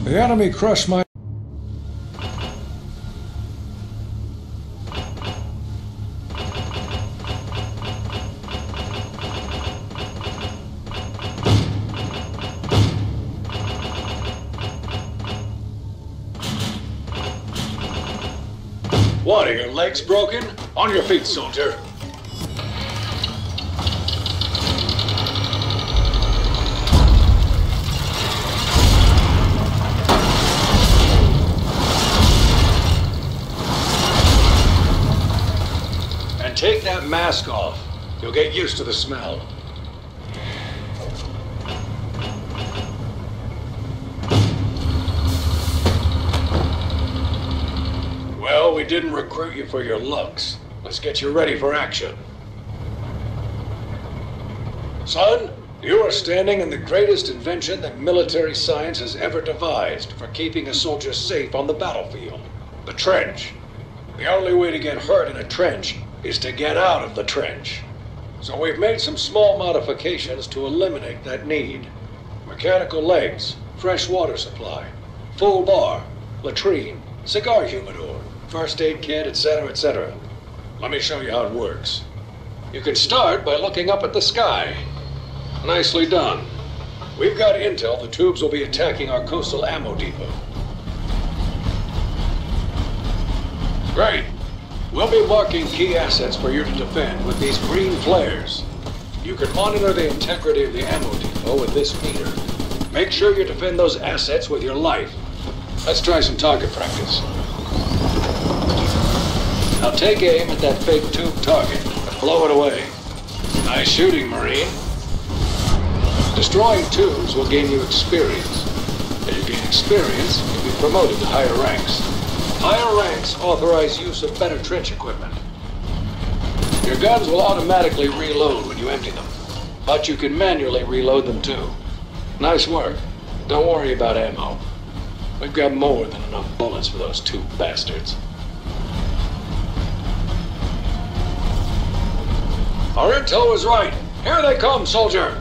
The enemy crushed my... What, are your legs broken? On your feet, soldier. And take that mask off. You'll get used to the smell. Well, we didn't recruit you for your looks. Let's get you ready for action. Son, you are standing in the greatest invention that military science has ever devised for keeping a soldier safe on the battlefield. The trench. The only way to get hurt in a trench is to get out of the trench. So we've made some small modifications to eliminate that need. Mechanical legs, fresh water supply, full bar, latrine, cigar humidor, first aid kit, etc., etc. Let me show you how it works. You can start by looking up at the sky. Nicely done. We've got intel the tubes will be attacking our coastal ammo depot. Great. We'll be marking key assets for you to defend with these green flares. You can monitor the integrity of the ammo depot with this meter. Make sure you defend those assets with your life. Let's try some target practice. Now take aim at that fake tube target and blow it away. Nice shooting, Marine. Destroying tubes will gain you experience. As you gain experience, you'll be promoted to higher ranks. Higher ranks authorize use of better trench equipment. Your guns will automatically reload when you empty them, but you can manually reload them too. Nice work. Don't worry about ammo. We've got more than enough bullets for those two bastards. Our intel was right. Here they come, soldier.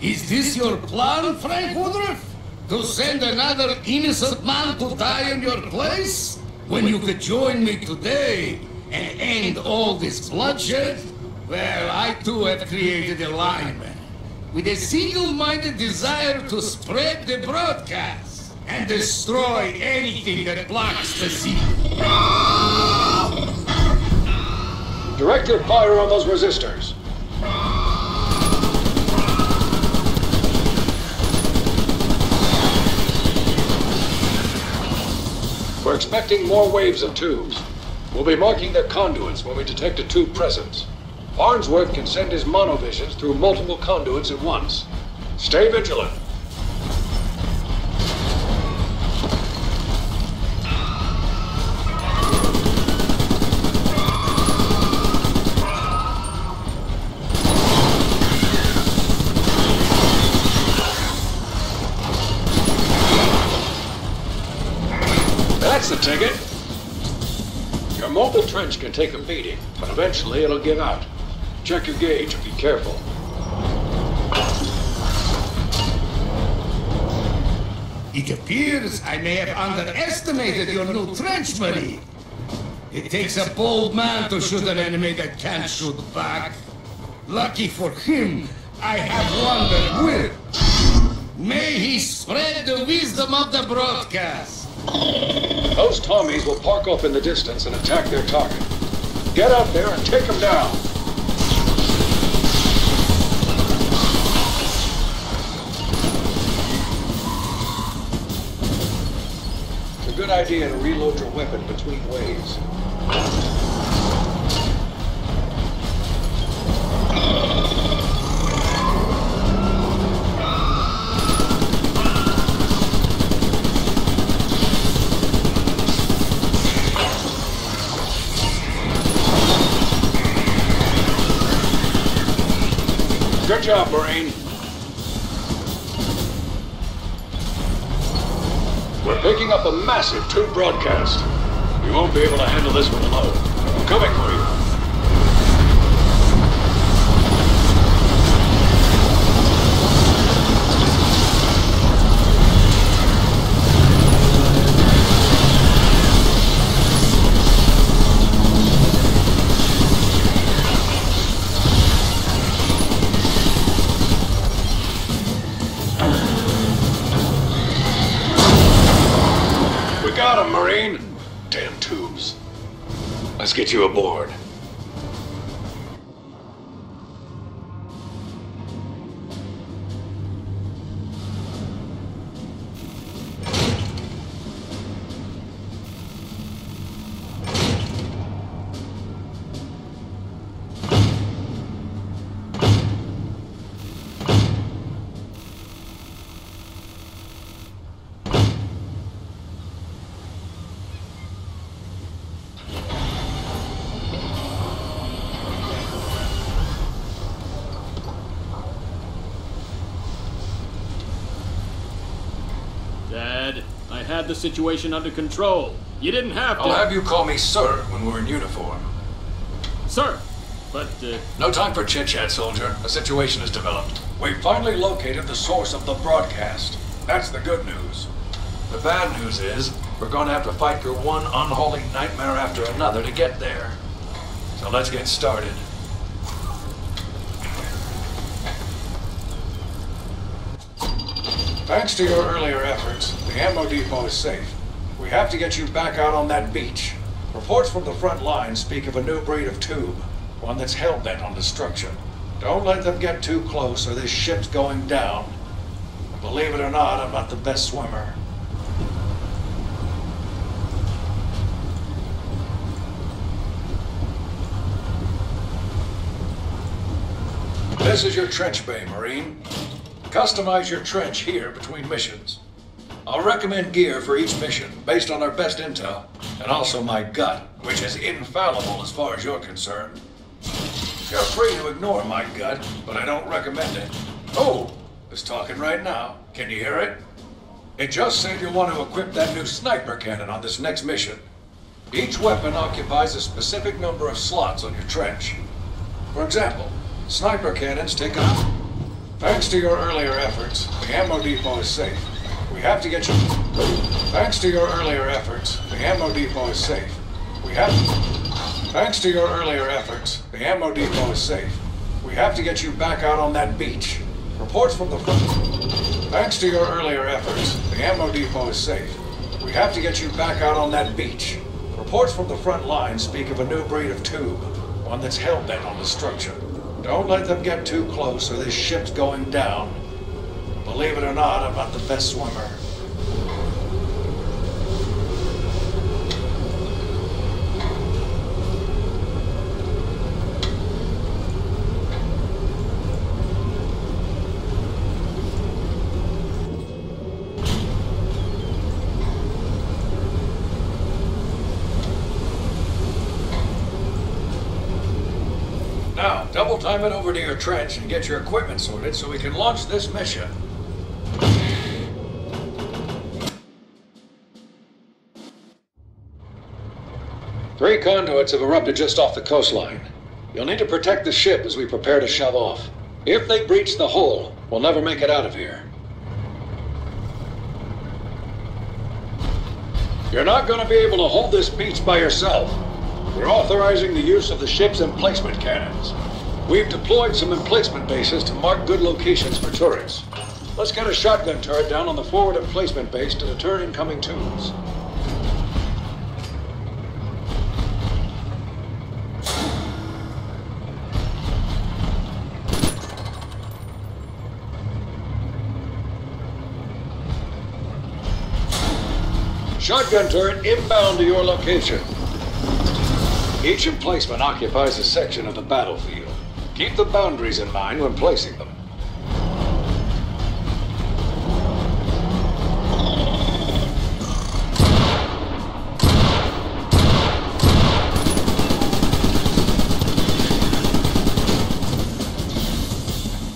Is this your plan, Frank Woodruff? To send another innocent man to die in your place? When you could join me today and end all this bloodshed? Well, I too have created a lineman with a single-minded desire to spread the broadcast and destroy anything that blocks the signal. Direct your fire on those resistors. We're expecting more waves of tubes. We'll be marking their conduits when we detect a tube presence. Farnsworth can send his monovisions through multiple conduits at once. Stay vigilant. That's the ticket. Your mobile trench can take a beating, but eventually it'll give out. Check your gauge and be careful. It appears I may have underestimated your new trench, Marine. It takes a bold man to shoot an enemy that can't shoot back. Lucky for him, I have one that will. May he spread the wisdom of the broadcast. Those Tommies will park off in the distance and attack their target. Get out there and take them down. It's a good idea to reload your weapon between waves. Good job, Marine. We're picking up a massive tube broadcast. You won't be able to handle this one alone. I'm coming for you. got him, Marine. Damn tubes. Let's get you aboard. Dad, I had the situation under control. You didn't have to. I'll have you call me sir when we're in uniform. Sir, but, No time for chit-chat, soldier. A situation has developed. We've finally located the source of the broadcast. That's the good news. The bad news is, we're gonna have to fight through one unholy nightmare after another to get there. So let's get started. Thanks to your earlier efforts, the ammo depot is safe. We have to get you back out on that beach. Reports from the front line speak of a new breed of tube, one that's hell-bent on destruction. Don't let them get too close or this ship's going down. Believe it or not, I'm not the best swimmer. This is your trench bay, Marine. Customize your trench here between missions. I'll recommend gear for each mission based on our best intel, and also my gut, which is infallible as far as you're concerned. You're free to ignore my gut, but I don't recommend it. Oh, it's talking right now. Can you hear it? It just said you'll want to equip that new sniper cannon on this next mission. Each weapon occupies a specific number of slots on your trench. For example, sniper cannons take up. Thanks to your earlier efforts, the ammo depot is safe. We have to get you... Thanks to your earlier efforts, the ammo depot is safe. We have... Thanks to your earlier efforts, the ammo depot is safe. We have to get you back out on that beach. Reports from the front... Thanks to your earlier efforts, the ammo depot is safe. We have to get you back out on that beach. Reports from the front line speak of a new breed of tube, one that's hell-bent on destruction. Don't let them get too close or this ship's going down. Believe it or not, I'm not the best swimmer. Now, double time it over to your trench and get your equipment sorted so we can launch this mission. Three conduits have erupted just off the coastline. You'll need to protect the ship as we prepare to shove off. If they breach the hull, we'll never make it out of here. You're not going to be able to hold this beach by yourself. We're authorizing the use of the ship's emplacement cannons. We've deployed some emplacement bases to mark good locations for turrets. Let's get a shotgun turret down on the forward emplacement base to deter incoming tubes. Shotgun turret inbound to your location. Each emplacement occupies a section of the battlefield. Keep the boundaries in mind when placing them.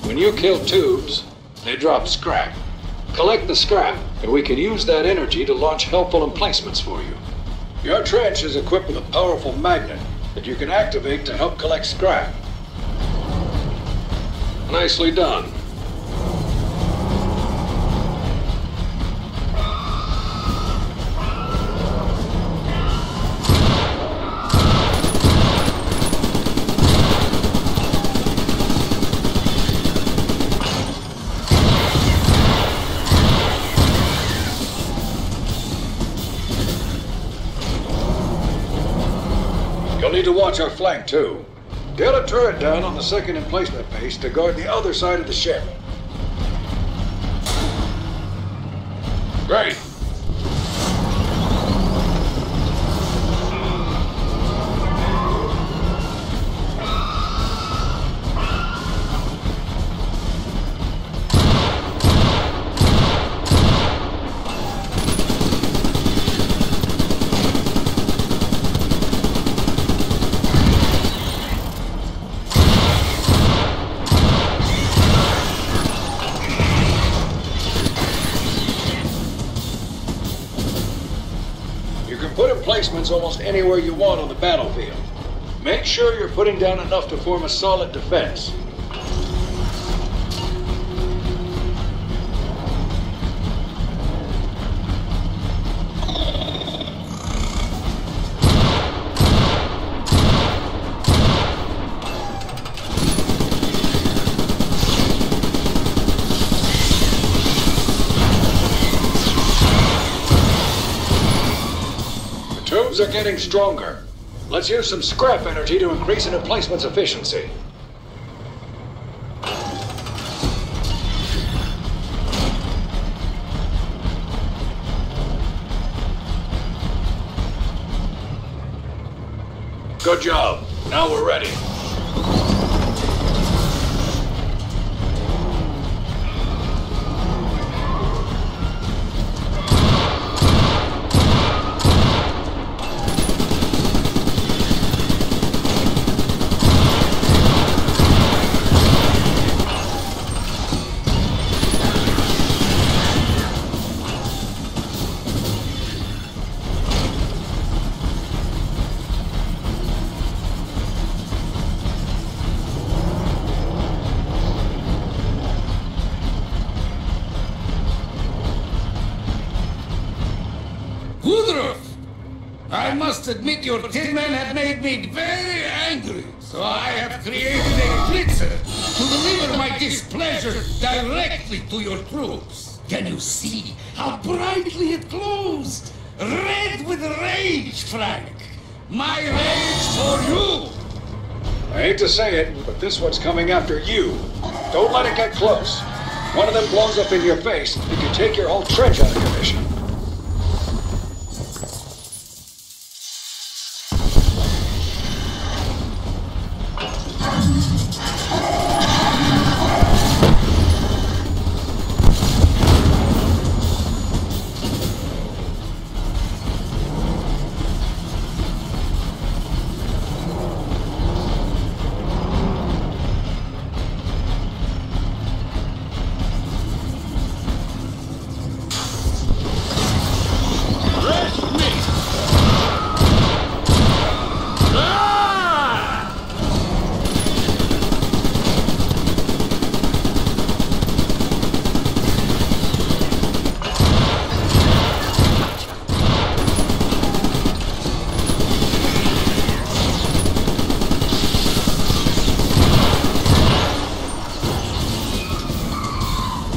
When you kill tubes, they drop scrap. Collect the scrap, and we can use that energy to launch helpful emplacements for you. Your trench is equipped with a powerful magnet that you can activate to help collect scrap. Nicely done. need to watch our flank, too. Get a turret down on the second emplacement base to guard the other side of the ship. Great. Placements almost anywhere you want on the battlefield. Make sure you're putting down enough to form a solid defense. Tubes are getting stronger. Let's use some scrap energy to increase an emplacement's efficiency. Good job. Now we're ready. I must admit your tin men have made me very angry, so I have created a blitzer to deliver my displeasure directly to your troops. Can you see how brightly it glows? Red with rage, Frank. My rage for you. I hate to say it, but this one's coming after you. Don't let it get close. One of them blows up in your face, you can take your whole trench out of commission.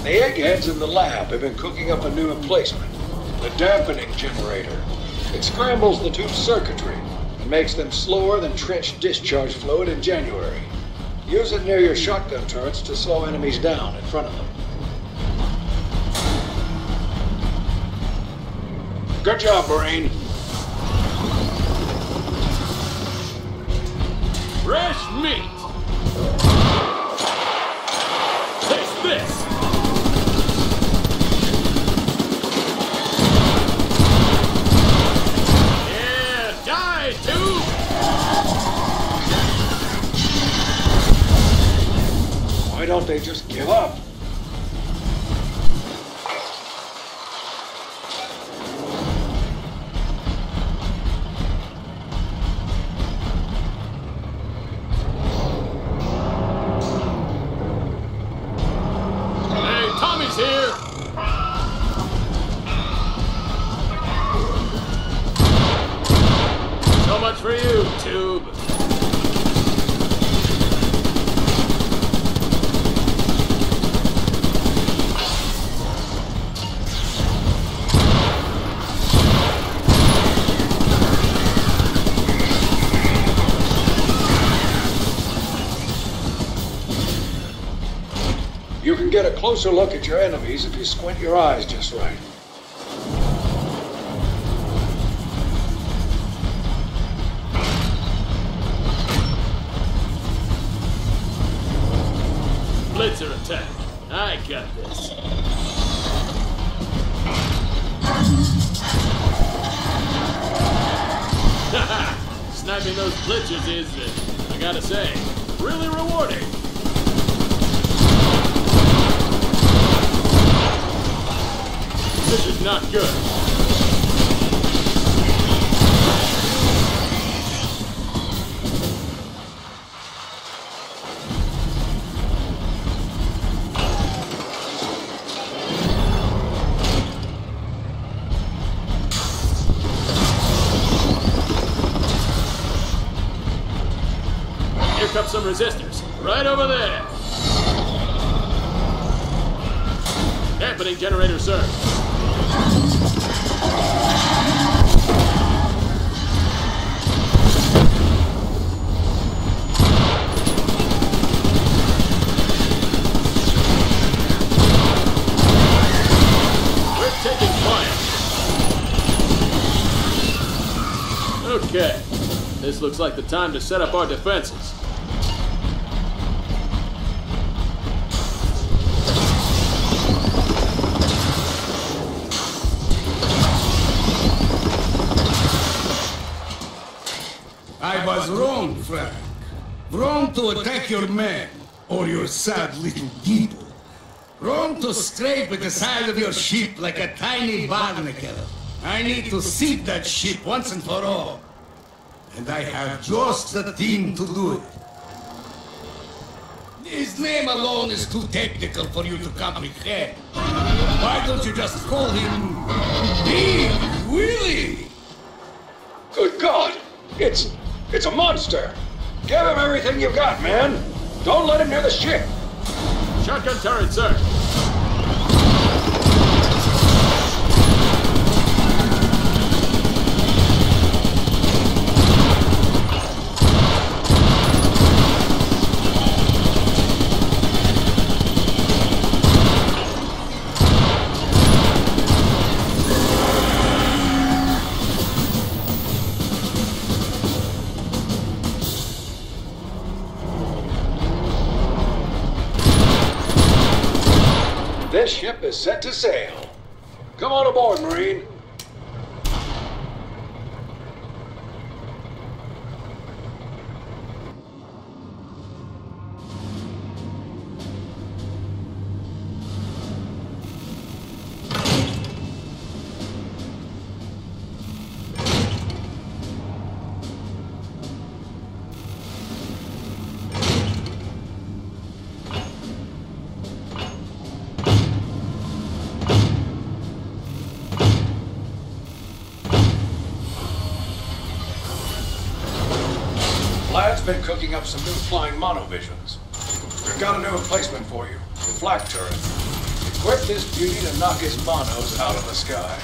The eggheads in the lab have been cooking up a new emplacement, the dampening generator. It scrambles the tube circuitry and makes them slower than trench discharge fluid in January. Use it near your shotgun turrets to slow enemies down in front of them. Good job, Marine. Fresh meat! Taste this! Yeah, die, tube! Why don't they just give up? Here! So much for you, Tube. get a closer look at your enemies if you squint your eyes just right. Blitzer attack. I got this. Haha! Sniping those blitzers is, I gotta say, really rewarding. This is not good. Here come some resistors. Right over there. Dampening generator, sir. We're taking fire. Okay. This looks like the time to set up our defenses. I was wrong, Frank. Wrong to attack your men, or your sad little people. Wrong to scrape at the side of your ship like a tiny barnacle. I need to sink that ship once and for all. And I have just the team to do it. His name alone is too technical for you to comprehend. Why don't you just call him Big Willie? Good God! It's a monster! Give him everything you've got, man! Don't let him near the ship! Shotgun turret, sir. This ship is set to sail. Come on aboard, Marine. Lad's been cooking up some new flying monovisions. We've got a new replacement for you, the flak turret. Equip this beauty to knock his monos out of the sky.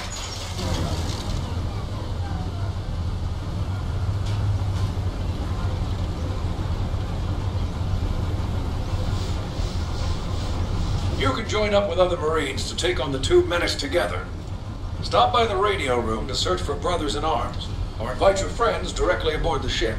You can join up with other Marines to take on the two menace together. Stop by the radio room to search for brothers in arms, or invite your friends directly aboard the ship.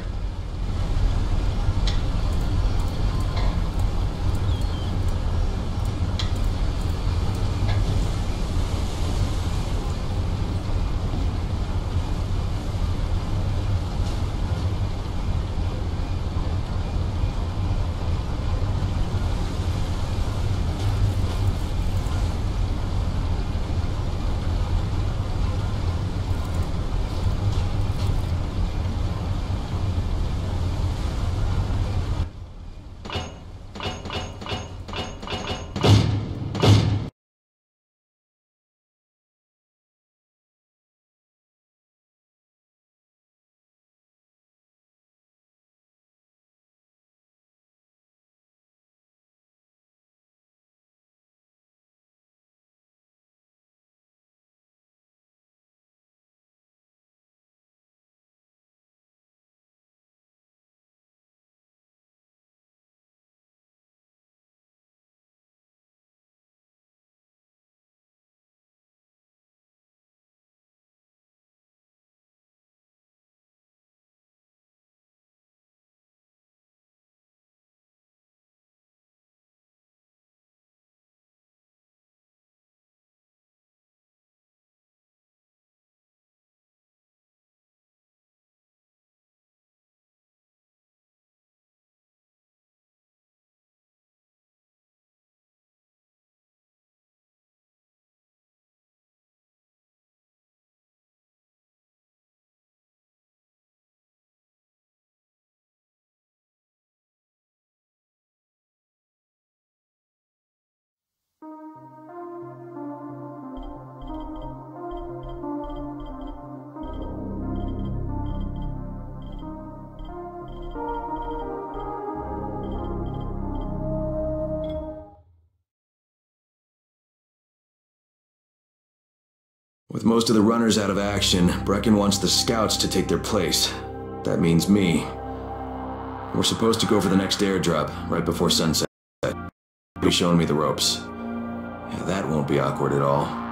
With most of the runners out of action, Brecken wants the scouts to take their place. That means me. We're supposed to go for the next airdrop, right before sunset. He'll be showing me the ropes. Yeah, that won't be awkward at all.